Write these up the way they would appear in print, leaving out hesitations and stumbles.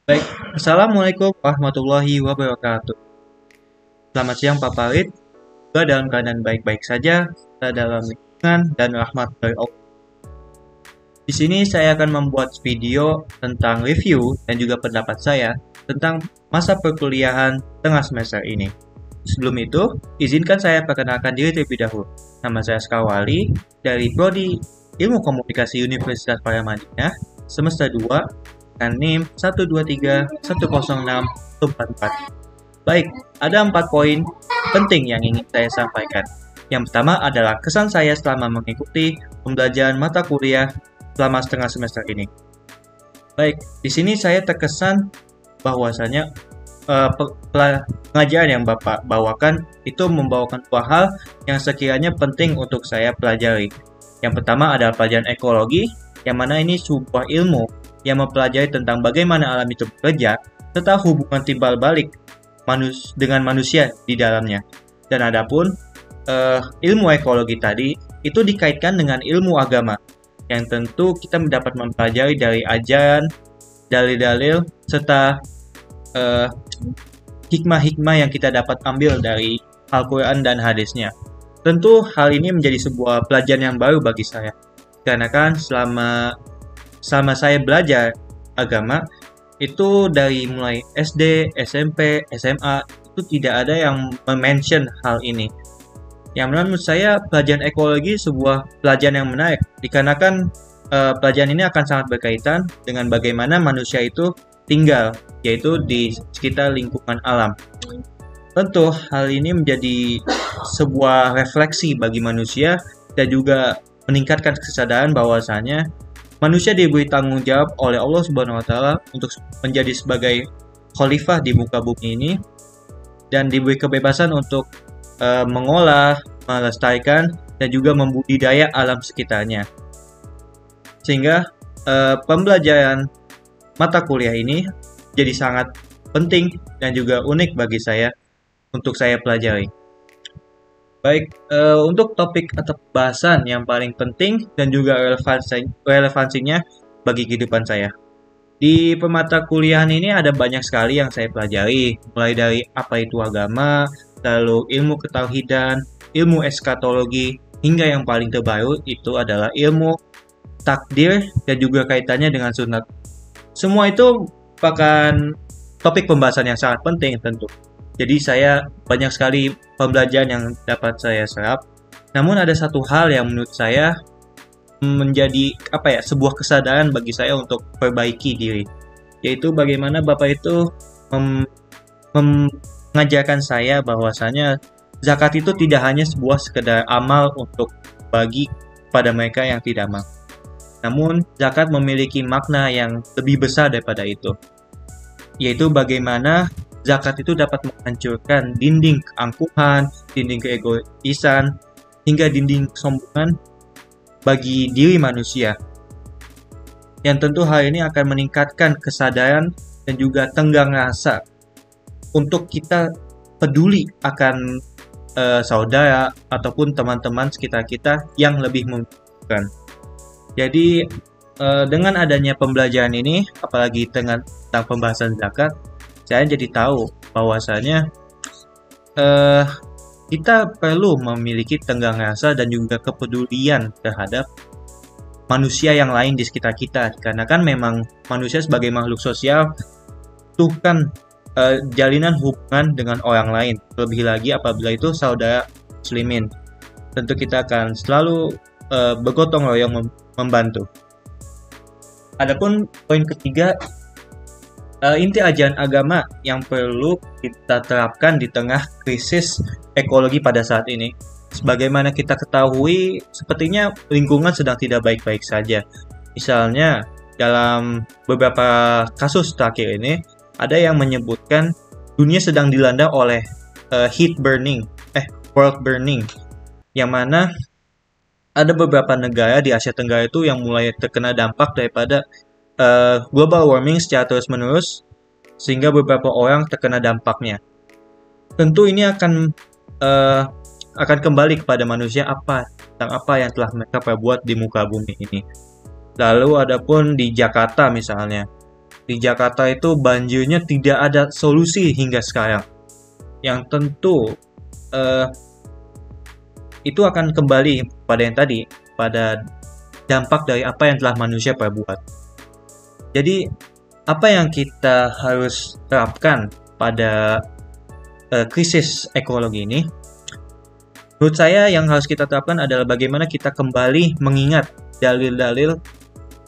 Baik, Assalamualaikum warahmatullahi wabarakatuh. Selamat siang Pak Farid, juga dalam keadaan baik-baik saja, kita dalam lingkungan dan rahmat dari Allah. Di sini saya akan membuat video tentang review dan juga pendapat saya tentang masa perkuliahan tengah semester ini. Sebelum itu, izinkan saya perkenalkan diri terlebih dahulu. Nama saya Skawali dari Prodi Ilmu Komunikasi Universitas Paramadina, semester 2, dengan NIM 123106144. Baik, ada 4 poin penting yang ingin saya sampaikan. Yang pertama adalah kesan saya selama mengikuti pembelajaran mata kuliah selama setengah semester ini. Baik, di sini saya terkesan bahwasanya pengajaran yang Bapak bawakan itu membawakan dua hal yang sekiranya penting untuk saya pelajari. Yang pertama adalah pelajaran ekologi, yang mana ini sebuah ilmu yang mempelajari tentang bagaimana alam itu bekerja, serta hubungan timbal balik dengan manusia di dalamnya. Dan adapun ilmu ekologi tadi itu dikaitkan dengan ilmu agama, yang tentu kita dapat mempelajari dari ajaran, dalil-dalil, serta hikmah-hikmah yang kita dapat ambil dari Al-Quran dan hadisnya. Tentu hal ini menjadi sebuah pelajaran yang baru bagi saya, karena kan selama saya belajar agama, itu dari mulai SD, SMP, SMA, itu tidak ada yang mention hal ini. Yang menurut saya pelajaran ekologi sebuah pelajaran yang menarik, dikarenakan pelajaran ini akan sangat berkaitan dengan bagaimana manusia itu tinggal, yaitu di sekitar lingkungan alam. Tentu hal ini menjadi sebuah refleksi bagi manusia dan juga meningkatkan kesadaran bahwasanya manusia diberi tanggung jawab oleh Allah Subhanahu wa taala untuk menjadi sebagai khalifah di muka bumi ini dan diberi kebebasan untuk mengolah, melestarikan dan juga membudidaya alam sekitarnya. Sehingga pembelajaran mata kuliah ini jadi sangat penting dan juga unik bagi saya untuk saya pelajari. Baik, untuk topik atau bahasan yang paling penting dan juga relevansinya bagi kehidupan saya. Di pemata kuliahan ini ada banyak sekali yang saya pelajari, mulai dari apa itu agama, lalu ilmu ketauhidan, ilmu eskatologi, hingga yang paling terbaru itu adalah ilmu takdir dan juga kaitannya dengan sunat. Semua itu merupakan topik pembahasan yang sangat penting tentu. Jadi saya banyak sekali pembelajaran yang dapat saya serap. Namun ada satu hal yang menurut saya menjadi sebuah kesadaran bagi saya untuk perbaiki diri, yaitu bagaimana Bapak itu mengajarkan saya bahwasanya zakat itu tidak hanya sebuah sekedar amal untuk bagi pada mereka yang tidak mampu. Namun zakat memiliki makna yang lebih besar daripada itu, yaitu bagaimana zakat itu dapat menghancurkan dinding keangkuhan, dinding keegoisan, hingga dinding kesombongan bagi diri manusia. Yang tentu hal ini akan meningkatkan kesadaran dan juga tenggang rasa untuk kita peduli akan saudara ataupun teman-teman sekitar kita yang lebih membutuhkan. Jadi dengan adanya pembelajaran ini, apalagi tentang pembahasan zakat, saya jadi tahu bahwasanya kita perlu memiliki tenggang rasa dan juga kepedulian terhadap manusia yang lain di sekitar kita, karena kan memang manusia sebagai makhluk sosial butuhkan jalinan hubungan dengan orang lain, lebih lagi apabila itu saudara muslimin. Tentu kita akan selalu bergotong royong membantu. Adapun poin ketiga, inti ajaran agama yang perlu kita terapkan di tengah krisis ekologi pada saat ini. Sebagaimana kita ketahui, sepertinya lingkungan sedang tidak baik-baik saja. Misalnya, dalam beberapa kasus terakhir ini, ada yang menyebutkan dunia sedang dilanda oleh world burning, yang mana ada beberapa negara di Asia Tenggara itu yang mulai terkena dampak daripada global warming secara terus-menerus, sehingga beberapa orang terkena dampaknya. Tentu ini akan kembali kepada manusia tentang apa yang telah mereka perbuat di muka bumi ini. Lalu adapun di Jakarta misalnya, di Jakarta itu banjirnya tidak ada solusi hingga sekarang. Yang tentu itu akan kembali pada yang tadi, pada dampak dari apa yang telah manusia perbuat. Jadi, apa yang kita harus terapkan pada krisis ekologi ini? Menurut saya yang harus kita terapkan adalah bagaimana kita kembali mengingat dalil-dalil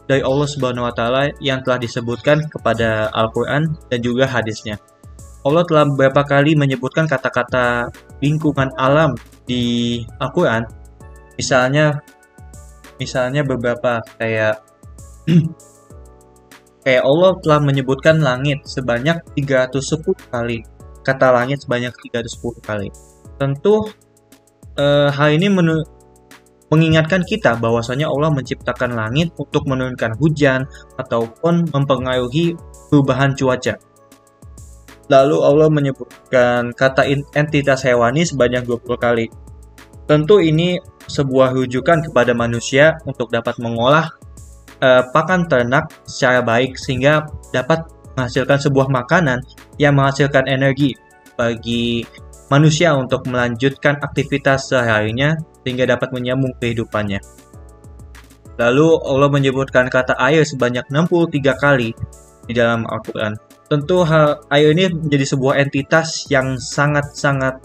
dari Allah Subhanahu wa Ta'ala yang telah disebutkan kepada Al-Quran dan juga hadisnya. Allah telah beberapa kali menyebutkan kata-kata lingkungan alam di Al-Quran. Misalnya beberapa kayak Allah telah menyebutkan langit sebanyak 310 kali. Kata langit sebanyak 310 kali. Tentu hal ini mengingatkan kita bahwasanya Allah menciptakan langit untuk menurunkan hujan ataupun mempengaruhi perubahan cuaca. Lalu Allah menyebutkan kata entitas hewani sebanyak 20 kali. Tentu ini sebuah rujukan kepada manusia untuk dapat mengolah pakan ternak secara baik sehingga dapat menghasilkan sebuah makanan yang menghasilkan energi bagi manusia untuk melanjutkan aktivitas sehari-harinya sehingga dapat menyambung kehidupannya. Lalu Allah menyebutkan kata air sebanyak 63 kali di dalam Al-Quran. Tentu air ini menjadi sebuah entitas yang sangat-sangat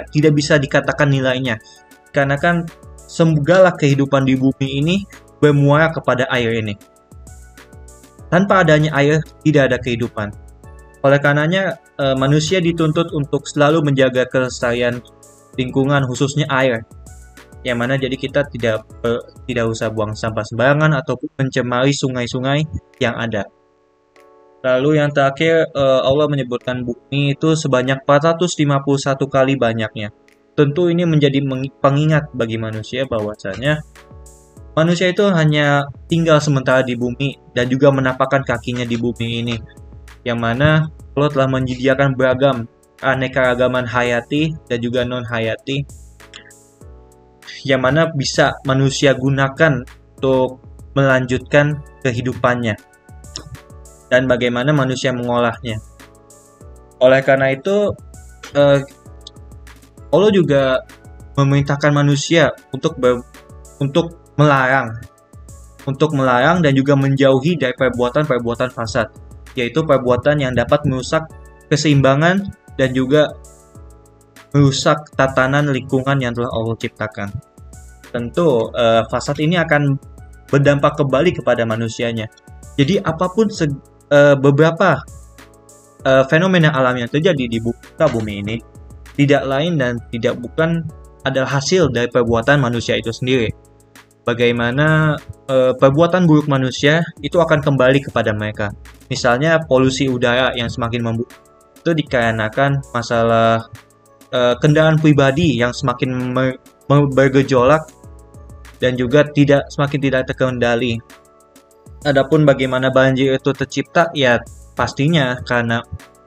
tidak bisa dikatakan nilainya. Karena kan segala kehidupan di bumi ini bermuara kepada air ini. Tanpa adanya air, tidak ada kehidupan. Oleh karenanya, manusia dituntut untuk selalu menjaga kelestarian lingkungan, khususnya air. Yang mana jadi kita tidak usah buang sampah sembarangan ataupun mencemari sungai-sungai yang ada. Lalu yang terakhir, Allah menyebutkan bumi itu sebanyak 451 kali banyaknya. Tentu ini menjadi pengingat bagi manusia bahwasanya manusia itu hanya tinggal sementara di bumi dan juga menapakkan kakinya di bumi ini. Yang mana Allah telah menyediakan beragam keanekaragaman hayati dan juga non-hayati yang mana bisa manusia gunakan untuk melanjutkan kehidupannya dan bagaimana manusia mengolahnya. Oleh karena itu Allah juga memerintahkan manusia untuk melarang dan juga menjauhi dari perbuatan-perbuatan fasad, yaitu perbuatan yang dapat merusak keseimbangan dan juga merusak tatanan lingkungan yang telah Allah ciptakan. Tentu fasad ini akan berdampak kembali kepada manusianya. Jadi apapun beberapa fenomena alam yang terjadi di bumi ini tidak lain dan tidak bukan adalah hasil dari perbuatan manusia itu sendiri. Bagaimana perbuatan buruk manusia itu akan kembali kepada mereka. Misalnya polusi udara yang semakin memburuk itu dikarenakan masalah kendaraan pribadi yang semakin bergejolak dan juga semakin tidak terkendali. Adapun bagaimana banjir itu tercipta, ya pastinya karena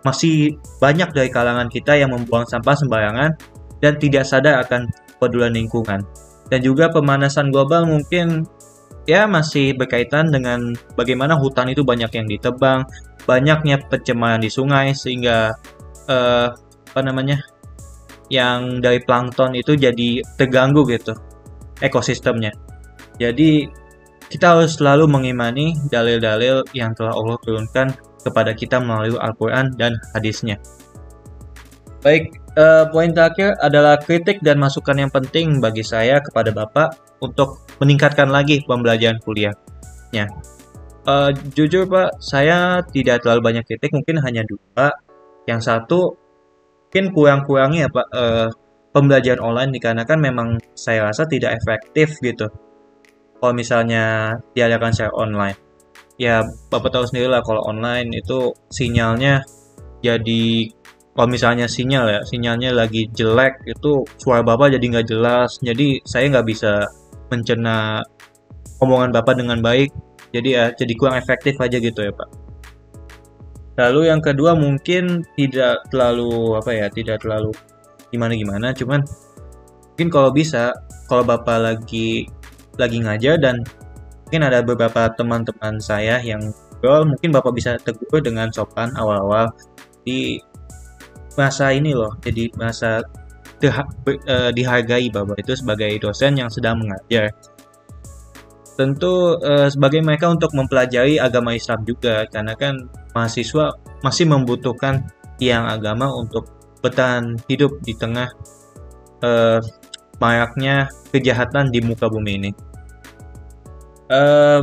masih banyak dari kalangan kita yang membuang sampah sembarangan dan tidak sadar akan kepedulian lingkungan. Dan juga pemanasan global mungkin ya masih berkaitan dengan bagaimana hutan itu banyak yang ditebang, banyaknya pencemaran di sungai sehingga yang dari plankton itu jadi terganggu gitu ekosistemnya. Jadi kita harus selalu mengimani dalil-dalil yang telah Allah turunkan kepada kita melalui Al-Quran dan hadisnya. Baik, poin terakhir adalah kritik dan masukan yang penting bagi saya kepada Bapak untuk meningkatkan lagi pembelajaran kuliahnya. Jujur Pak, saya tidak terlalu banyak kritik, mungkin hanya 2. Yang satu, mungkin kurang-kurangnya Pak, pembelajaran online dikarenakan memang saya rasa tidak efektif gitu. Kalau misalnya diadakan secara online, ya Bapak tahu sendiri lah kalau online itu sinyalnya jadi, kalau misalnya sinyalnya lagi jelek itu suara Bapak jadi nggak jelas, jadi saya nggak bisa mencerna omongan Bapak dengan baik, jadi kurang efektif aja gitu ya Pak. Lalu yang kedua mungkin tidak terlalu gimana-gimana, cuman mungkin kalau bisa, kalau Bapak lagi ngajar dan mungkin ada beberapa teman-teman saya yang ngobrol, mungkin Bapak bisa tegur dengan sopan awal-awal di masa ini loh, jadi masa dihargai Bapak itu sebagai dosen yang sedang mengajar. Tentu sebagai mereka untuk mempelajari agama Islam juga, karena kan mahasiswa masih membutuhkan tiang agama untuk bertahan hidup di tengah eh, maraknya kejahatan di muka bumi ini. Eh,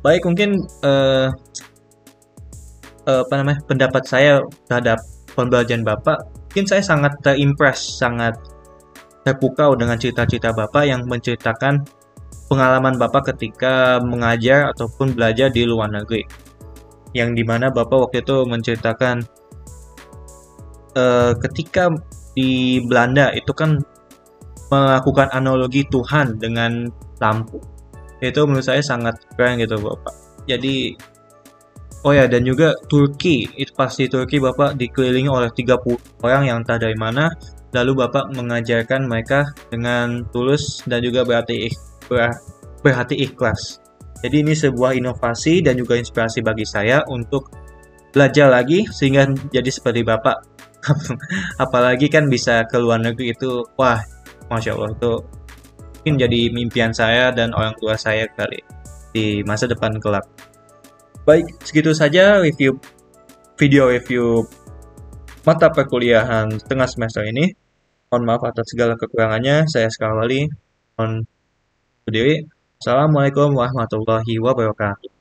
Baik, mungkin apa namanya, pendapat saya terhadap pembelajaran Bapak, mungkin saya sangat terimpress, sangat terpukau dengan cerita-cerita Bapak yang menceritakan pengalaman Bapak ketika mengajar ataupun belajar di luar negeri. Yang dimana Bapak waktu itu menceritakan ketika di Belanda itu kan melakukan analogi Tuhan dengan lampu. Itu menurut saya sangat keren gitu Bapak. Jadi, oh ya, dan juga Turki, itu pasti Turki Bapak dikelilingi oleh 30 orang yang entah dari mana, lalu Bapak mengajarkan mereka dengan tulus dan juga berhati ikhlas. Jadi ini sebuah inovasi dan juga inspirasi bagi saya untuk belajar lagi sehingga jadi seperti Bapak. Apalagi kan bisa ke luar negeri itu, wah, Masya Allah, itu mungkin jadi mimpian saya dan orang tua saya kali di masa depan kelak. Baik, segitu saja video review mata perkuliahan tengah semester ini. Mohon maaf atas segala kekurangannya. Saya sekali mohon berdiri. Assalamualaikum warahmatullahi wabarakatuh.